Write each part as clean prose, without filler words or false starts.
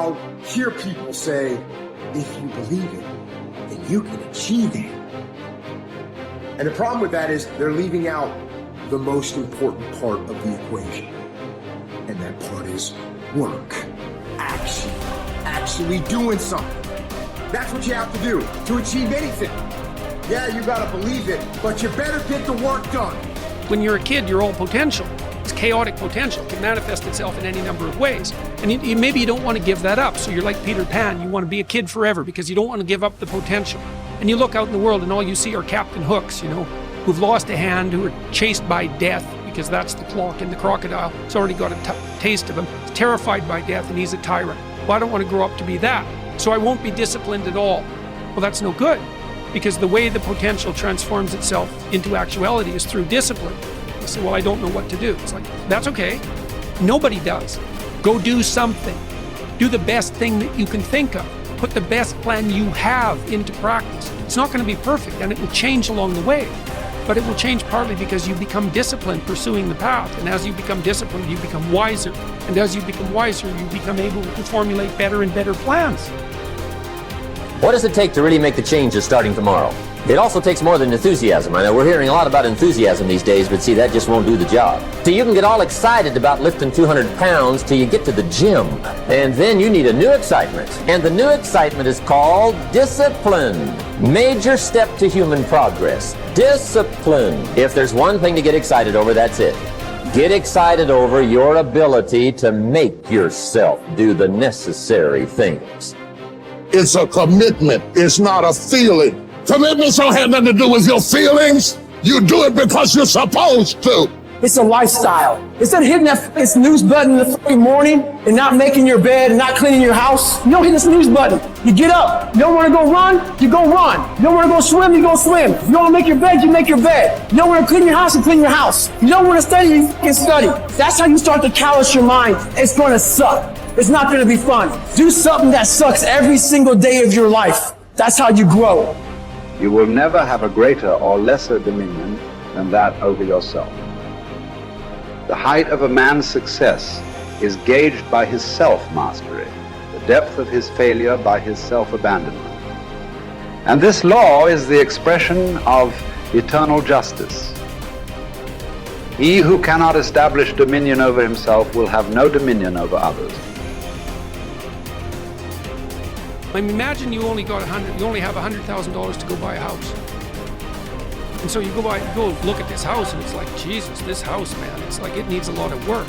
I'll hear people say, if you believe it, then you can achieve it. And the problem with that is they're leaving out the most important part of the equation. And that part is work, action, actually doing something. That's what you have to do to achieve anything. Yeah, you gotta believe it, but you better get the work done. When you're a kid, you're all potential. It's chaotic potential. It can manifest itself in any number of ways. And maybe you don't want to give that up. So you're like Peter Pan. You want to be a kid forever because you don't want to give up the potential. And you look out in the world and all you see are Captain Hooks, who've lost a hand, who are chased by death because that's the clock in the crocodile. It's already got a taste of him. He's terrified by death and he's a tyrant. Well, I don't want to grow up to be that. So I won't be disciplined at all. Well, that's no good because the way the potential transforms itself into actuality is through discipline. You say, well, I don't know what to do. It's like, that's okay. Nobody does. Go do something. Do the best thing that you can think of. Put the best plan you have into practice. It's not going to be perfect and it will change along the way, but it will change partly because you become disciplined pursuing the path. And as you become disciplined, you become wiser. And as you become wiser, you become able to formulate better and better plans. What does it take to really make the changes starting tomorrow? It also takes more than enthusiasm. I know we're hearing a lot about enthusiasm these days, but see, that just won't do the job. So you can get all excited about lifting 200 pounds till you get to the gym. And then you need a new excitement. And the new excitement is called discipline. Major step to human progress. Discipline. If there's one thing to get excited over, that's it. Get excited over your ability to make yourself do the necessary things. It's a commitment. It's not a feeling. Commitments don't have nothing to do with your feelings. You do it because you're supposed to. It's a lifestyle. Instead of hitting that snooze button in the fucking morning and not making your bed and not cleaning your house, you don't hit the snooze button. You get up. You don't want to go run, you go run. You don't want to go swim, you go swim. You don't want to make your bed, you make your bed. You don't want to clean your house, you clean your house. You don't want to study, you fucking study. That's how you start to callous your mind. It's going to suck. It's not going to be fun. Do something that sucks every single day of your life. That's how you grow. You will never have a greater or lesser dominion than that over yourself. The height of a man's success is gauged by his self-mastery, the depth of his failure by his self-abandonment. And this law is the expression of eternal justice. He who cannot establish dominion over himself will have no dominion over others. I mean, imagine you only have $100,000 to go buy a house. And so you go look at this house and it's like, Jesus, this house, man, it's like it needs a lot of work.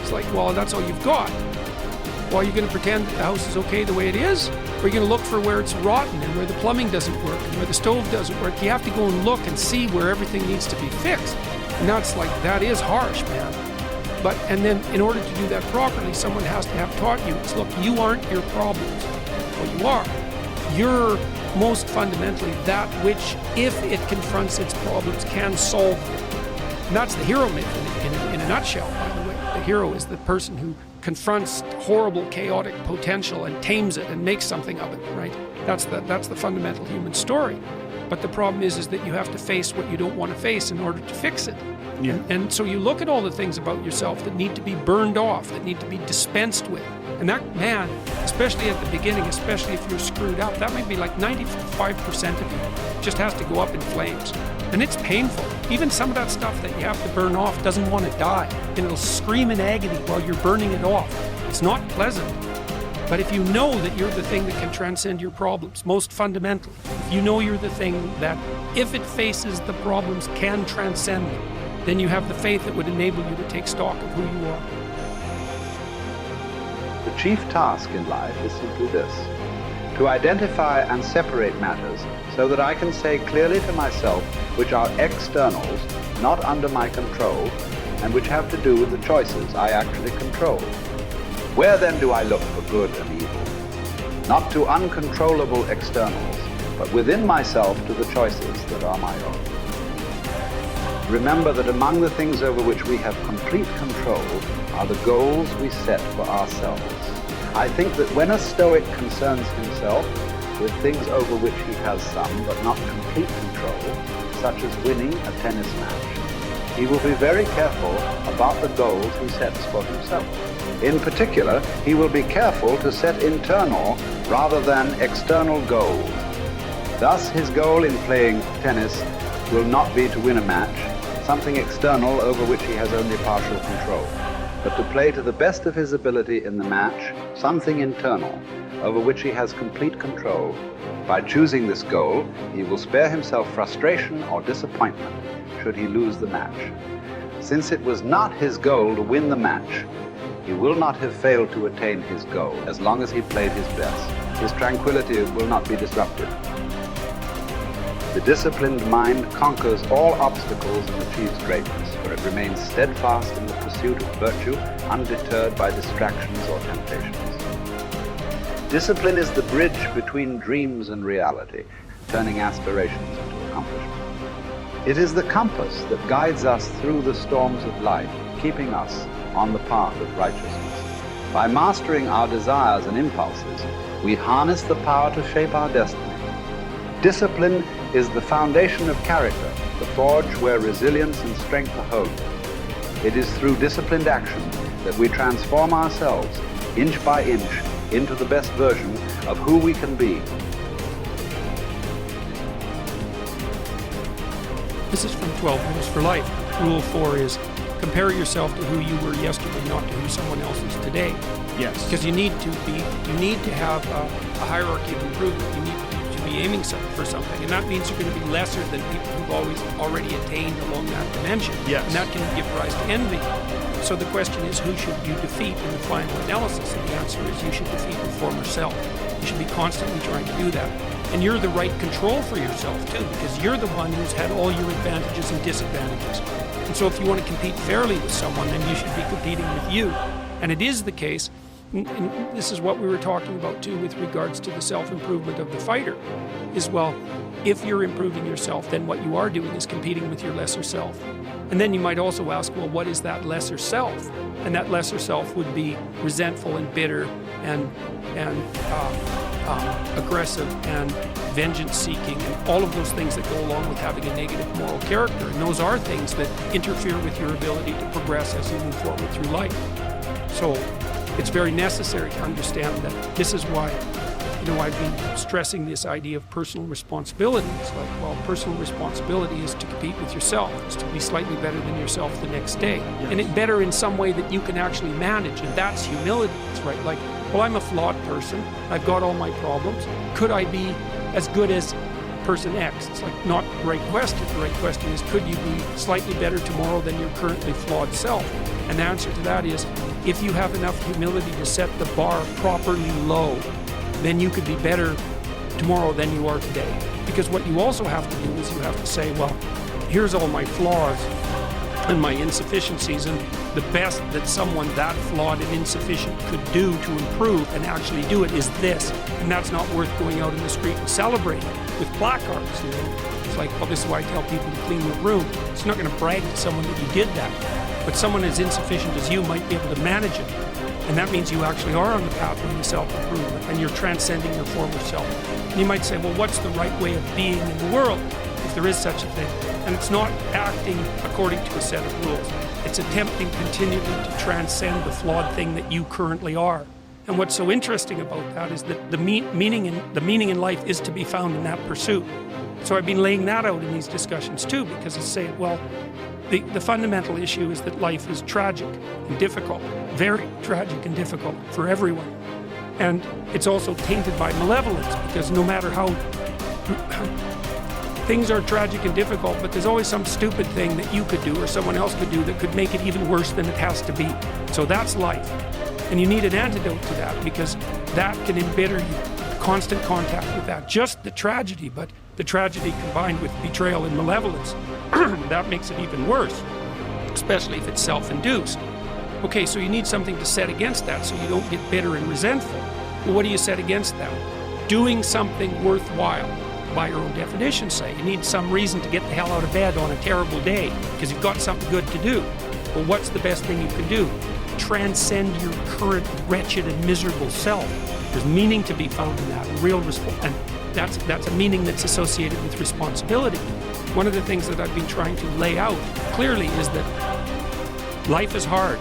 It's like, well, that's all you've got. Well, are you going to pretend that the house is okay the way it is? Or are you going to look for where it's rotten and where the plumbing doesn't work and where the stove doesn't work? You have to go and look and see where everything needs to be fixed. And that's like, that is harsh, man. And then in order to do that properly, someone has to have taught you, it's, look, you aren't your problems. Well, you are. You're most fundamentally that which, if it confronts its problems, can solve them. And that's the hero myth in a nutshell, by the way. The hero is the person who confronts horrible, chaotic potential and tames it and makes something of it, right? That's the fundamental human story. But the problem is that you have to face what you don't want to face in order to fix it. Yeah. And so you look at all the things about yourself that need to be burned off, that need to be dispensed with. And that, man, especially at the beginning, especially if you're screwed up, that might be like 95% of you just has to go up in flames. And it's painful. Even some of that stuff that you have to burn off doesn't want to die. And it'll scream in agony while you're burning it off. It's not pleasant. But if you know that you're the thing that can transcend your problems, most fundamentally, if you know you're the thing that, if it faces the problems, can transcend them, then you have the faith that would enable you to take stock of who you are. The chief task in life is simply this: to identify and separate matters so that I can say clearly to myself which are externals, not under my control, and which have to do with the choices I actually control. Where then do I look for good and evil? Not to uncontrollable externals, but within myself to the choices that are my own. Remember that among the things over which we have complete control are the goals we set for ourselves. I think that when a Stoic concerns himself with things over which he has some but not complete control, such as winning a tennis match, he will be very careful about the goals he sets for himself. In particular, he will be careful to set internal rather than external goals. Thus, his goal in playing tennis will not be to win a match, something external over which he has only partial control, but to play to the best of his ability in the match, something internal over which he has complete control. By choosing this goal, he will spare himself frustration or disappointment should he lose the match. Since it was not his goal to win the match, he will not have failed to attain his goal as long as he played his best. His tranquility will not be disrupted. The disciplined mind conquers all obstacles and achieves greatness, for it remains steadfast in the pursuit of virtue, undeterred by distractions or temptations. Discipline is the bridge between dreams and reality, turning aspirations into accomplishment. It is the compass that guides us through the storms of life, keeping us on the path of righteousness. By mastering our desires and impulses, we harness the power to shape our destiny. Discipline is the foundation of character, the forge where resilience and strength are honed. It is through disciplined action that we transform ourselves, inch by inch, into the best version of who we can be. This is from 12 Rules for Life. Rule 4 is compare yourself to who you were yesterday, not to who someone else is today. Yes. Because you need to have a hierarchy of improvement. You need to be aiming for something, and that means you're going to be lesser than people who've already attained along that dimension. Yes. And that can give rise to envy. So the question is, who should you defeat in the final analysis? And the answer is you should defeat your former self. You should be constantly trying to do that. And you're the right control for yourself too, because you're the one who's had all your advantages and disadvantages. And so if you want to compete fairly with someone, then you should be competing with you. And it is the case, and this is what we were talking about too with regards to the self-improvement of the fighter, is, well, if you're improving yourself, then what you are doing is competing with your lesser self. And then you might also ask, well, what is that lesser self? And that lesser self would be resentful and bitter and aggressive and vengeance-seeking and all of those things that go along with having a negative moral character. And those are things that interfere with your ability to progress as you move forward through life. So it's very necessary to understand that this is why, I've been stressing this idea of personal responsibility. It's like, well, personal responsibility is to compete with yourself. It's to be slightly better than yourself the next day. Yes. And it better in some way that you can actually manage. And that's humility. It's right. Like, well, I'm a flawed person. I've got all my problems. Could I be as good as person X? It's like not the right question. The right question is, could you be slightly better tomorrow than your currently flawed self? And the answer to that is, if you have enough humility to set the bar properly low, then you could be better tomorrow than you are today. Because what you also have to do is you have to say, well, here's all my flaws and my insufficiencies, and the best that someone that flawed and insufficient could do to improve and actually do it is this. And that's not worth going out in the street and celebrating with placards, It's like, well, this is why I tell people to clean their room. It's not going to brag to someone that you did that. But someone as insufficient as you might be able to manage it. And that means you actually are on the pathway to self-improvement and you're transcending your former self. And you might say, well, what's the right way of being in the world, if there is such a thing? And it's not acting according to a set of rules. It's attempting continually to transcend the flawed thing that you currently are. And what's so interesting about that is that the meaning in life is to be found in that pursuit. So I've been laying that out in these discussions too, because it's saying, well, the fundamental issue is that life is tragic and difficult, very tragic and difficult for everyone. And it's also tainted by malevolence, because no matter how things are tragic and difficult, but there's always some stupid thing that you could do or someone else could do that could make it even worse than it has to be. So that's life. And you need an antidote to that, because that can embitter you. Constant contact with that. Just the tragedy, but the tragedy combined with betrayal and malevolence, that makes it even worse, especially if it's self-induced. Okay, so you need something to set against that so you don't get bitter and resentful. Well, what do you set against that? Doing something worthwhile, by your own definition, say. You need some reason to get the hell out of bed on a terrible day because you've got something good to do. Well, what's the best thing you can do? Transcend your current wretched and miserable self. There's meaning to be found in that, and that's a meaning that's associated with responsibility. One of the things that I've been trying to lay out clearly is that life is hard.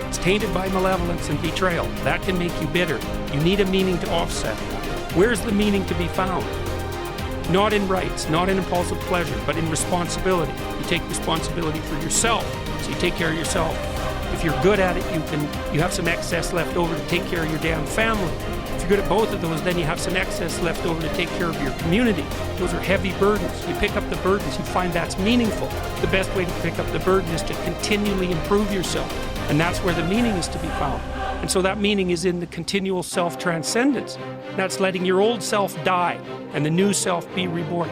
It's tainted by malevolence and betrayal. That can make you bitter. You need a meaning to offset. Where's the meaning to be found? Not in rights, not in impulsive pleasure, but in responsibility. You take responsibility for yourself, so you take care of yourself. If you're good at it, you have some excess left over to take care of your damn family. If you're good at both of those, then you have some excess left over to take care of your community. Those are heavy burdens. You pick up the burdens, you find that's meaningful. The best way to pick up the burden is to continually improve yourself. And that's where the meaning is to be found. And so that meaning is in the continual self-transcendence. That's letting your old self die and the new self be reborn.